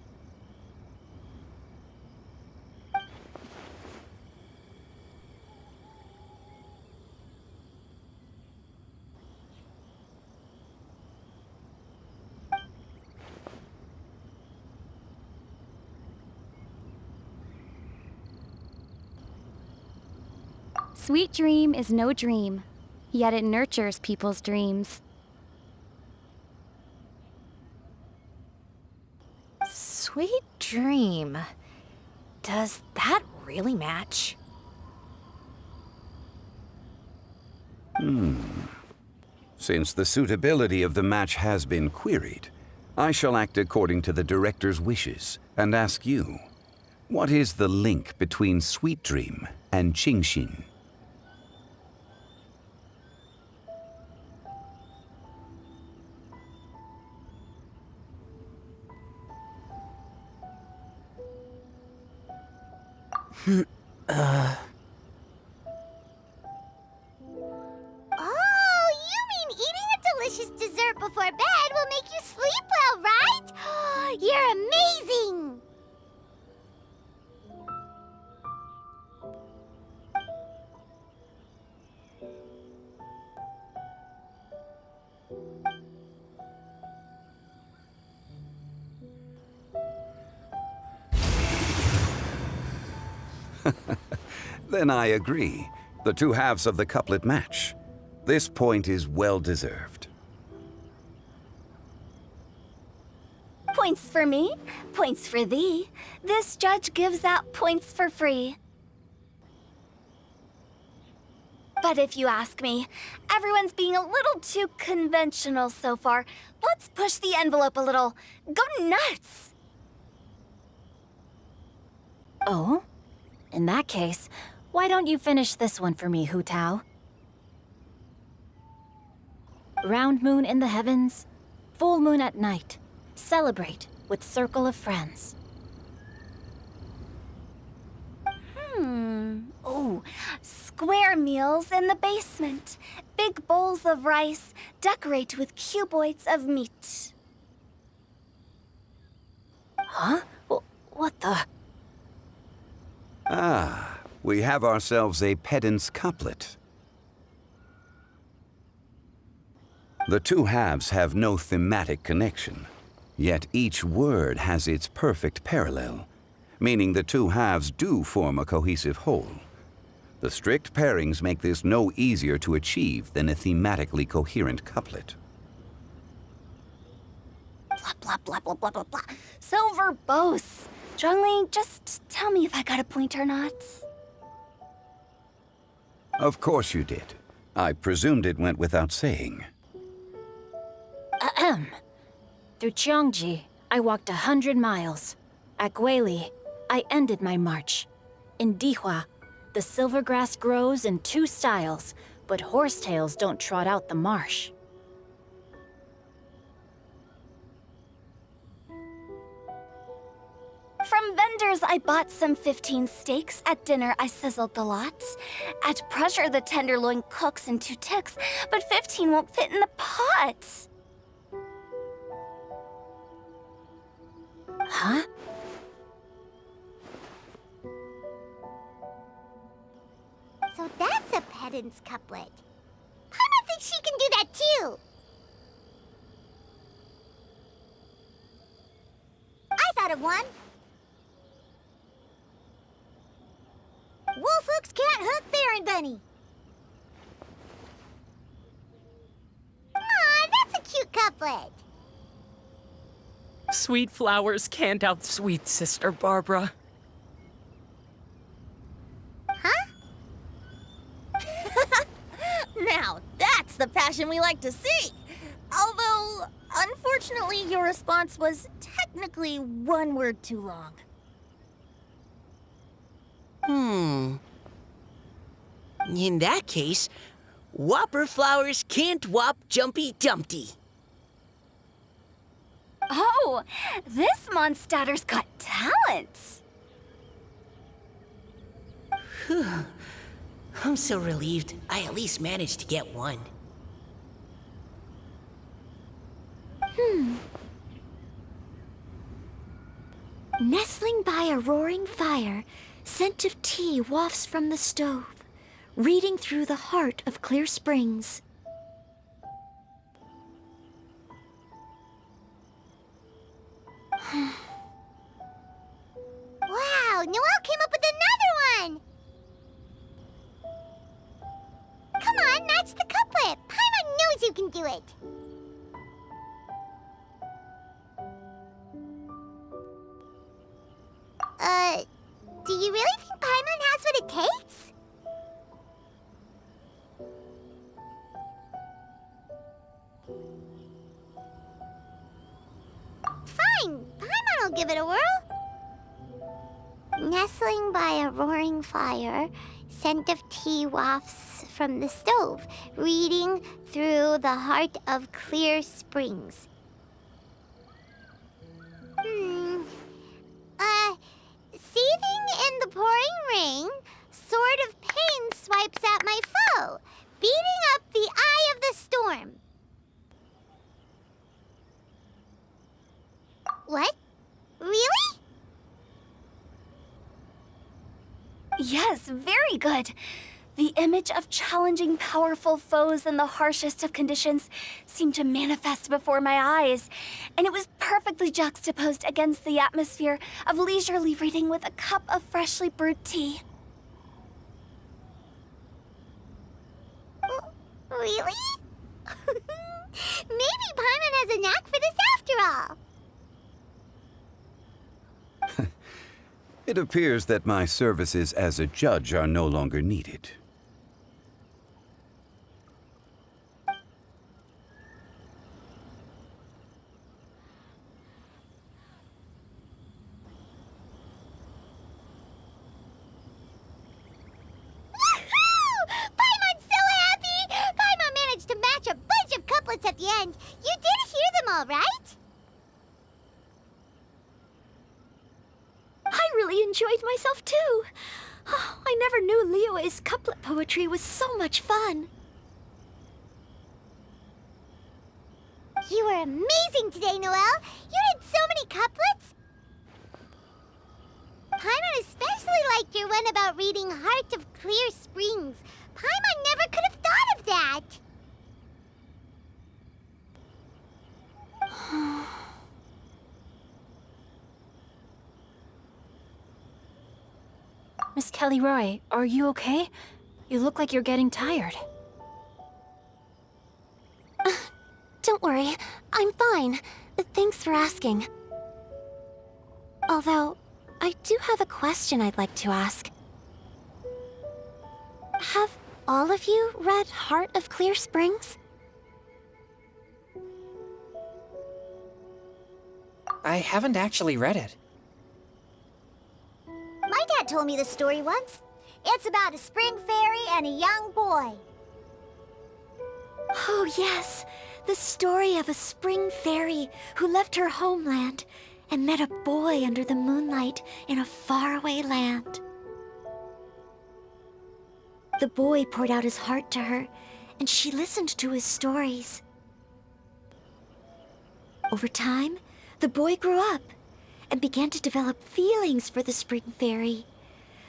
Sweet dream is no dream, yet it nurtures people's dreams. Sweet dream. Does that really match? Since the suitability of the match has been queried, I shall act according to the director's wishes and ask you, what is the link between Sweet Dream and Qingshin? Oh, you mean eating a delicious dessert before bed will make you sleep well, right? You're amazing! Then I agree. The two halves of the couplet match. This point is well deserved. Points for me, points for thee. This judge gives out points for free. But if you ask me, everyone's being a little too conventional so far. Let's push the envelope a little. Go nuts! Oh? In that case, why don't you finish this one for me, Hu Tao? Round moon in the heavens, full moon at night. Celebrate with circle of friends. Oh, square meals in the basement. Big bowls of rice, decorate with cuboids of meat. Huh? What the? Ah, we have ourselves a pedant's couplet. The two halves have no thematic connection, yet each word has its perfect parallel, meaning the two halves do form a cohesive whole. The strict pairings make this no easier to achieve than a thematically coherent couplet. Blah, blah, blah, blah, blah, blah, blah. So verbose. Zhongli, just tell me if I got a point or not. Of course you did. I presumed it went without saying. Ahem. Through Cheongji, I walked 100 miles. At Guili, I ended my march. In Dihua, the silver grass grows in two styles, but horsetails don't trot out the marsh. From vendors, I bought some 15 steaks. At dinner, I sizzled the lot. At pressure, the tenderloin cooks in 2 ticks, but 15 won't fit in the pot. Huh? So that's a pedant's couplet. I think she can do that too. I thought of one. Wolf hooks can't hook Baron Bunny. Aw, that's a cute couplet. Sweet flowers can't outsweet Sister Barbara. Huh? Now, that's the passion we like to see. Although, unfortunately, your response was technically 1 word too long. In that case, whopper flowers can't whop Jumpy Dumpty. Oh, this Mondstadter's got talent. I'm so relieved. I at least managed to get one. Nestling by a roaring fire, scent of tea wafts from the stove, reading through the heart of Clear Springs. Wow, Noelle came up with another one! Come on, match the couplet. Paimon knows you can do it. Do you really think Paimon has what it takes? Fine, Paimon will give it a whirl. Nestling by a roaring fire, scent of tea wafts from the stove, reading through the heart of Clear Springs. Seething in the pouring rain, sword of pain swipes at my foe, beating up the eye of the storm. What? Really? Yes, very good. The image of challenging powerful foes in the harshest of conditions seemed to manifest before my eyes, and it was perfectly juxtaposed against the atmosphere of leisurely reading with a cup of freshly brewed tea. Really? Maybe Paimon has a knack for this after all. It appears that my services as a judge are no longer needed. Paimon's so happy! Paimon managed to match a bunch of couplets at the end. You did hear them all, right? I really enjoyed myself too. Oh, I never knew Liyue's couplet poetry was so much fun. You were amazing today, Noelle. You did so many couplets. Paimon especially liked your one about reading Heart of Clear Springs. Paimon never could have thought of that. Miss Kelly Roy, are you okay? You look like you're getting tired. Don't worry, I'm fine. Thanks for asking. Although, I do have a question I'd like to ask. Have all of you read Heart of Clear Springs? I haven't actually read it. My dad told me the story once. It's about a spring fairy and a young boy. Oh, yes. The story of a spring fairy who left her homeland and met a boy under the moonlight in a faraway land. The boy poured out his heart to her, and she listened to his stories. Over time, the boy grew up and began to develop feelings for the spring fairy.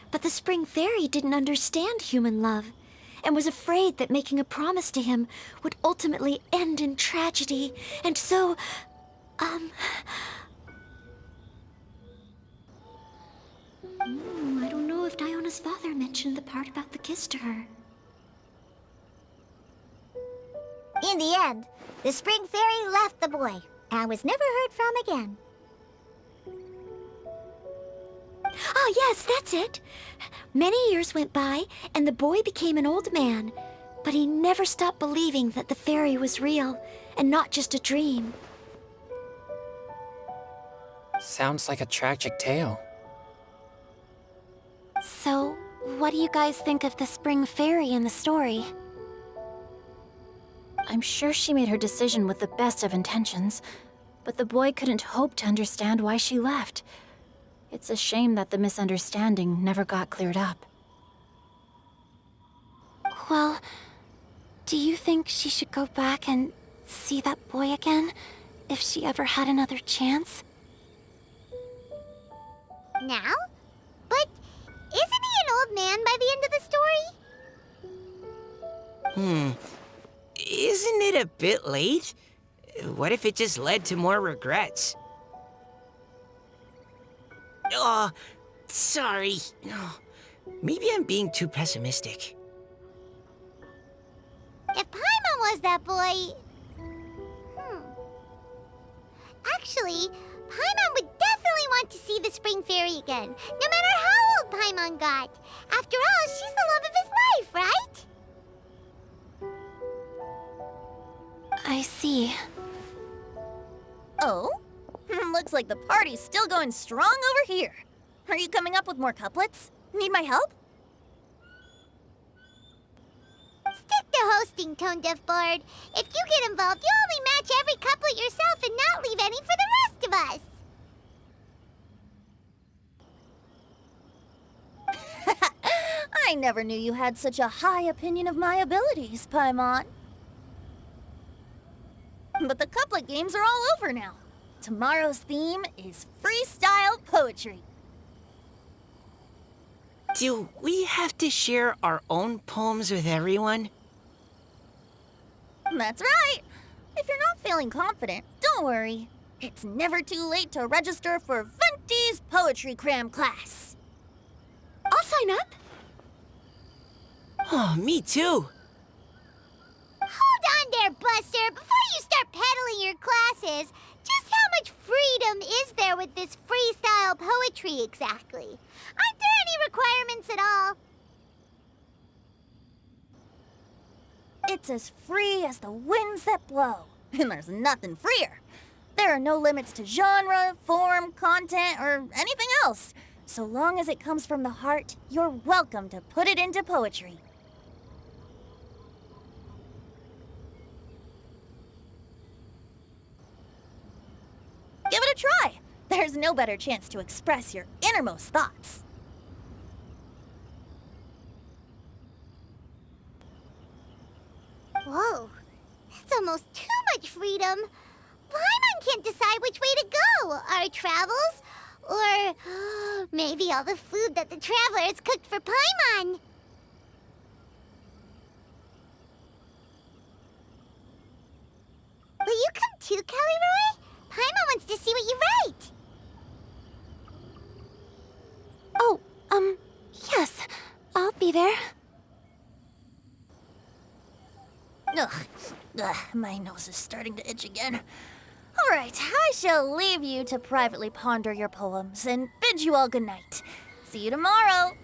But the spring fairy didn't understand human love and was afraid that making a promise to him would ultimately end in tragedy. And so, I don't know if Diona's father mentioned the part about the kiss to her. In the end, the spring fairy left the boy and was never heard from again. Oh, yes, that's it. Many years went by, and the boy became an old man. But he never stopped believing that the fairy was real, and not just a dream. Sounds like a tragic tale. So, what do you guys think of the spring fairy in the story? I'm sure she made her decision with the best of intentions, but the boy couldn't hope to understand why she left. It's a shame that the misunderstanding never got cleared up. Well, do you think she should go back and see that boy again, if she ever had another chance? Now? But isn't he an old man by the end of the story? Isn't it a bit late? What if it just led to more regrets? Oh, sorry. Oh, maybe I'm being too pessimistic. If Paimon was that boy... Actually, Paimon would definitely want to see the Spring Fairy again, no matter how old Paimon got. After all, she's the love of his life, right? I see. Oh? Looks like the party's still going strong over here. Are you coming up with more couplets? Need my help? Stick to hosting, Tone Deaf Bard. If you get involved, you'll only match every couplet yourself and not leave any for the rest of us. I never knew you had such a high opinion of my abilities, Paimon. But the couplet games are all over now. Tomorrow's theme is freestyle poetry. Do we have to share our own poems with everyone? That's right. If you're not feeling confident, don't worry. It's never too late to register for Venti's Poetry Cram class. I'll sign up. Oh, me too. Hold on there, Buster. Before you start peddling your classes, just how much freedom is there with this freestyle poetry exactly? Aren't there any requirements at all? It's as free as the winds that blow, and there's nothing freer. There are no limits to genre, form, content, or anything else. So long as it comes from the heart, you're welcome to put it into poetry. Give it a try. There's no better chance to express your innermost thoughts. Whoa, that's almost too much freedom. Paimon can't decide which way to go. Our travels, or maybe all the food that the travelers cooked for Paimon. Will you come too, Kelly Roy? Paimon wants to see what you write. Oh, yes. I'll be there. Ugh, my nose is starting to itch again. All right, I shall leave you to privately ponder your poems and bid you all good night. See you tomorrow.